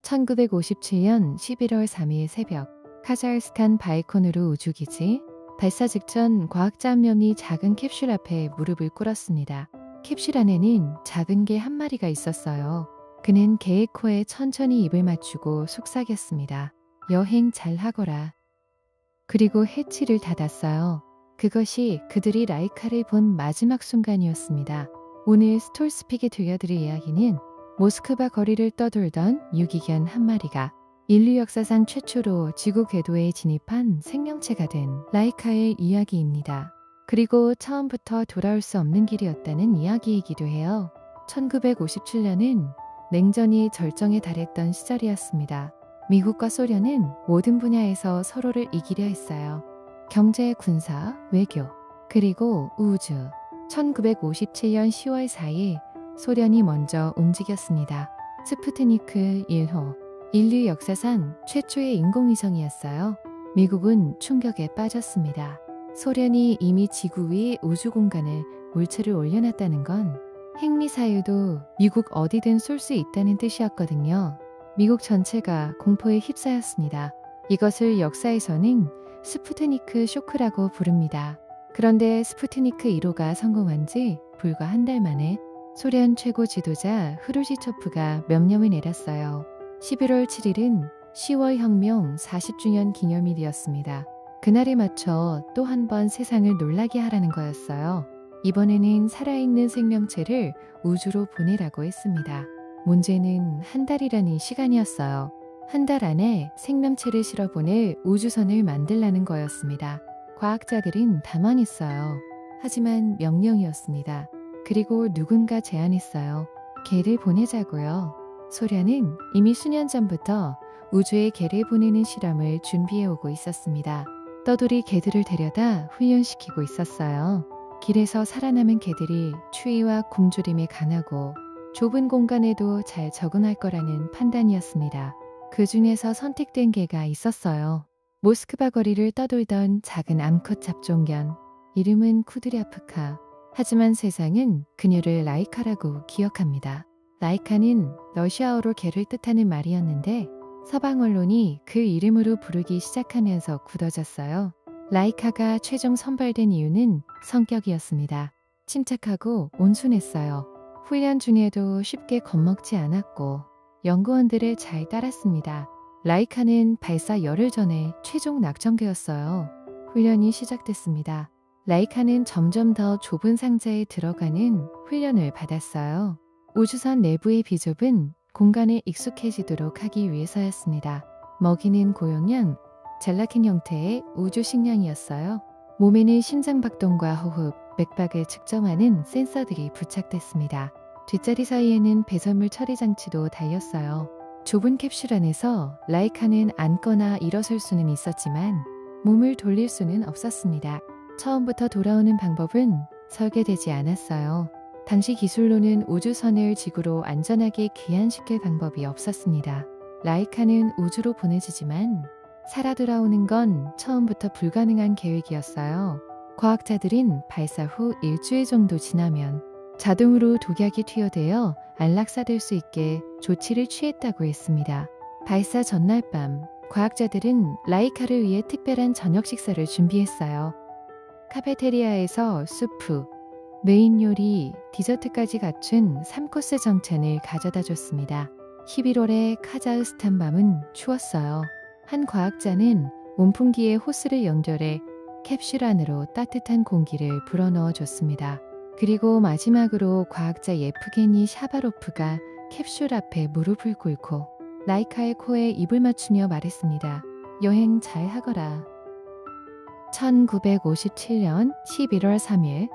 1957년 11월 3일 새벽, 카자흐스탄 바이코누르 우주기지 발사 직전 과학자 한 명이 작은 캡슐 앞에 무릎을 꿇었습니다. 캡슐 안에는 작은 개 한 마리가 있었어요. 그는 개의 코에 천천히 입을 맞추고 속삭였습니다. 여행 잘 하거라. 그리고 해치를 닫았어요. 그것이 그들이 라이카를 본 마지막 순간이었습니다. 오늘 스톨스픽에 들려드릴 이야기는 모스크바 거리를 떠돌던 유기견 한 마리가 인류 역사상 최초로 지구 궤도에 진입한 생명체가 된 라이카의 이야기입니다. 그리고 처음부터 돌아올 수 없는 길이었다는 이야기이기도 해요. 1957년은 냉전이 절정에 달했던 시절이었습니다. 미국과 소련은 모든 분야에서 서로를 이기려 했어요. 경제, 군사, 외교, 그리고 우주. 1957년 10월 4일 소련이 먼저 움직였습니다. 스푸트니크 1호, 인류 역사상 최초의 인공위성이었어요. 미국은 충격에 빠졌습니다. 소련이 이미 지구 위 우주 공간에 물체를 올려놨다는 건 핵미사일도 미국 어디든 쏠 수 있다는 뜻이었거든요. 미국 전체가 공포에 휩싸였습니다. 이것을 역사에서는 스푸트니크 쇼크라고 부릅니다. 그런데 스푸트니크 1호가 성공한 지 불과 한 달 만에 소련 최고 지도자 후르시초프가 명령을 내렸어요. 11월 7일은 10월 혁명 40주년 기념일이었습니다. 그날에 맞춰 또 한 번 세상을 놀라게 하라는 거였어요. 이번에는 살아있는 생명체를 우주로 보내라고 했습니다. 문제는 한 달이라는 시간이었어요. 한 달 안에 생명체를 실어보낼 우주선을 만들라는 거였습니다. 과학자들은 당황했어요. 하지만 명령이었습니다. 그리고 누군가 제안했어요. 개를 보내자고요. 소련은 이미 수년 전부터 우주에 개를 보내는 실험을 준비해오고 있었습니다. 떠돌이 개들을 데려다 훈련시키고 있었어요. 길에서 살아남은 개들이 추위와 굶주림에 강하고 좁은 공간에도 잘 적응할 거라는 판단이었습니다. 그 중에서 선택된 개가 있었어요. 모스크바 거리를 떠돌던 작은 암컷 잡종견. 이름은 쿠드랴프카. 하지만 세상은 그녀를 라이카라고 기억합니다. 라이카는 러시아어로 개를 뜻하는 말이었는데 서방 언론이 그 이름으로 부르기 시작하면서 굳어졌어요. 라이카가 최종 선발된 이유는 성격이었습니다. 침착하고 온순했어요. 훈련 중에도 쉽게 겁먹지 않았고 연구원들을 잘 따랐습니다. 라이카는 발사 열흘 전에 최종 낙점되었어요. 훈련이 시작됐습니다. 라이카는 점점 더 좁은 상자에 들어가는 훈련을 받았어요. 우주선 내부의 비좁은 공간에 익숙해지도록 하기 위해서였습니다. 먹이는 고용량, 젤라틴 형태의 우주 식량이었어요. 몸에는 심장박동과 호흡, 맥박을 측정하는 센서들이 부착됐습니다. 뒷자리 사이에는 배설물 처리 장치도 달렸어요. 좁은 캡슐 안에서 라이카는 앉거나 일어설 수는 있었지만 몸을 돌릴 수는 없었습니다. 처음부터 돌아오는 방법은 설계되지 않았어요. 당시 기술로는 우주선을 지구로 안전하게 귀환시킬 방법이 없었습니다. 라이카는 우주로 보내지지만 살아 돌아오는 건 처음부터 불가능한 계획이었어요. 과학자들은 발사 후 일주일 정도 지나면 자동으로 독약이 투여되어 안락사될 수 있게 조치를 취했다고 했습니다. 발사 전날 밤, 과학자들은 라이카를 위해 특별한 저녁 식사를 준비했어요. 카페테리아에서 수프, 메인 요리, 디저트까지 갖춘 3코스 정찬을 가져다 줬습니다. 11월의 카자흐스탄 밤은 추웠어요. 한 과학자는 온풍기에 호스를 연결해 캡슐 안으로 따뜻한 공기를 불어넣어 줬습니다. 그리고 마지막으로 과학자 예프게니 샤바로프가 캡슐 앞에 무릎을 꿇고 라이카의 코에 입을 맞추며 말했습니다. 여행 잘 하거라. 1957년 11월 3일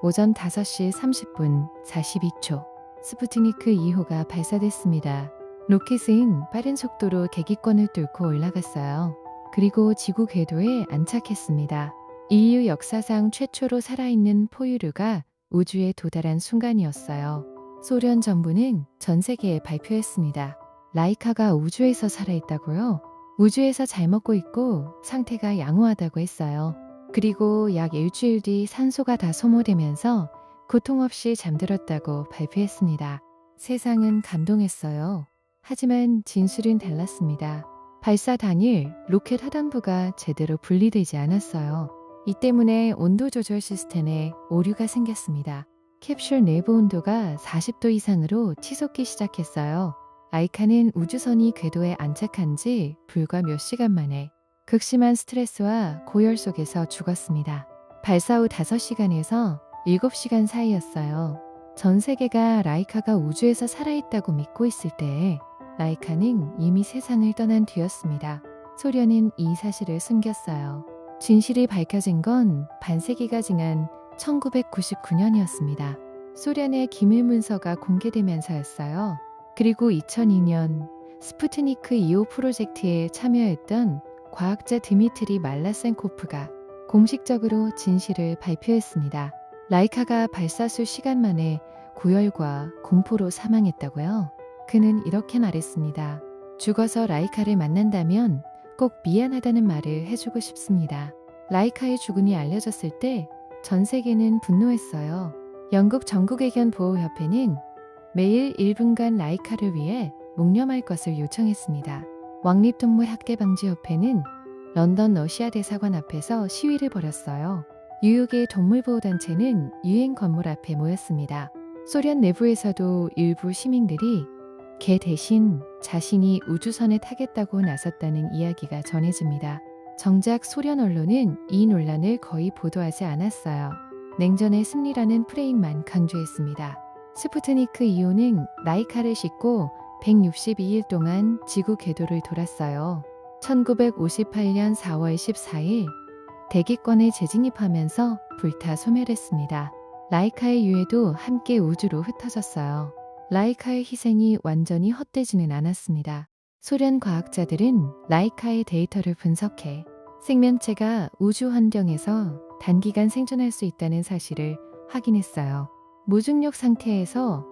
오전 5시 30분 42초 스푸트니크 2호가 발사됐습니다. 로켓은 빠른 속도로 대기권을 뚫고 올라갔어요. 그리고 지구 궤도에 안착했습니다. 인류 역사상 최초로 살아있는 포유류가 우주에 도달한 순간이었어요. 소련 정부는 전 세계에 발표했습니다. 라이카가 우주에서 살아있다고요? 우주에서 잘 먹고 있고 상태가 양호하다고 했어요. 그리고 약 일주일 뒤 산소가 다 소모되면서 고통 없이 잠들었다고 발표했습니다. 세상은 감동했어요. 하지만 진술은 달랐습니다. 발사 당일 로켓 하단부가 제대로 분리되지 않았어요. 이 때문에 온도 조절 시스템에 오류가 생겼습니다. 캡슐 내부 온도가 40도 이상으로 치솟기 시작했어요. 라이카는 우주선이 궤도에 안착한 지 불과 몇 시간 만에 극심한 스트레스와 고열 속에서 죽었습니다. 발사 후 5시간에서 7시간 사이였어요. 전 세계가 라이카가 우주에서 살아있다고 믿고 있을 때에 라이카는 이미 세상을 떠난 뒤였습니다. 소련은 이 사실을 숨겼어요. 진실이 밝혀진 건 반세기가 지난 1999년이었습니다. 소련의 기밀 문서가 공개되면서였어요. 그리고 2002년 스푸트니크 2호 프로젝트에 참여했던 과학자 드미트리 말라센코프가 공식적으로 진실을 발표했습니다. 라이카가 발사 수 시간 만에 고열과 공포로 사망했다고요? 그는 이렇게 말했습니다. 죽어서 라이카를 만난다면 꼭 미안하다는 말을 해주고 싶습니다. 라이카의 죽음이 알려졌을 때 전 세계는 분노했어요. 영국 전국의견 보호협회는 매일 1분간 라이카를 위해 묵념할 것을 요청했습니다. 왕립동물학대방지협회는 런던 러시아 대사관 앞에서 시위를 벌였어요. 뉴욕의 동물보호단체는 유엔 건물 앞에 모였습니다. 소련 내부에서도 일부 시민들이 개 대신 자신이 우주선에 타겠다고 나섰다는 이야기가 전해집니다. 정작 소련 언론은 이 논란을 거의 보도하지 않았어요. 냉전의 승리라는 프레임만 강조했습니다. 스푸트니크 2호는 라이카를 싣고 162일 동안 지구 궤도를 돌았어요. 1958년 4월 14일 대기권에 재진입하면서 불타 소멸했습니다. 라이카의 유해도 함께 우주로 흩어졌어요. 라이카의 희생이 완전히 헛되지는 않았습니다. 소련 과학자들은 라이카의 데이터를 분석해 생명체가 우주 환경에서 단기간 생존할 수 있다는 사실을 확인했어요. 무중력 상태에서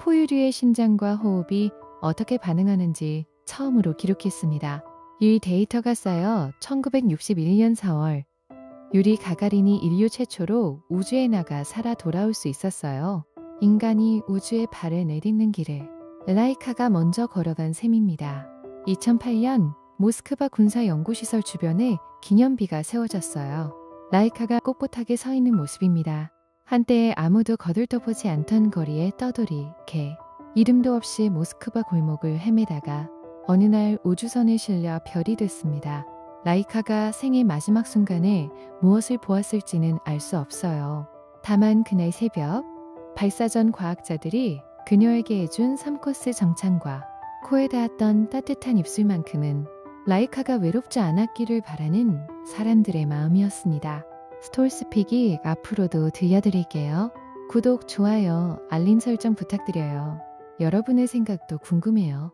포유류의 심장과 호흡이 어떻게 반응하는지 처음으로 기록했습니다. 이 데이터가 쌓여 1961년 4월 유리 가가린이 인류 최초로 우주에 나가 살아 돌아올 수 있었어요. 인간이 우주에 발을 내딛는 길을 라이카가 먼저 걸어간 셈입니다. 2008년 모스크바 군사연구시설 주변에 기념비가 세워졌어요. 라이카가 꼿꼿하게 서 있는 모습입니다. 한때 아무도 거들떠보지 않던 거리에 떠돌이, 개, 이름도 없이 모스크바 골목을 헤매다가 어느 날 우주선에 실려 별이 됐습니다. 라이카가 생의 마지막 순간에 무엇을 보았을지는 알 수 없어요. 다만 그날 새벽 발사 전 과학자들이 그녀에게 해준 3코스 정찬과 코에 닿았던 따뜻한 입술만큼은 라이카가 외롭지 않았기를 바라는 사람들의 마음이었습니다. 스톨스픽이 앞으로도 들려드릴게요. 구독, 좋아요, 알림 설정 부탁드려요. 여러분의 생각도 궁금해요.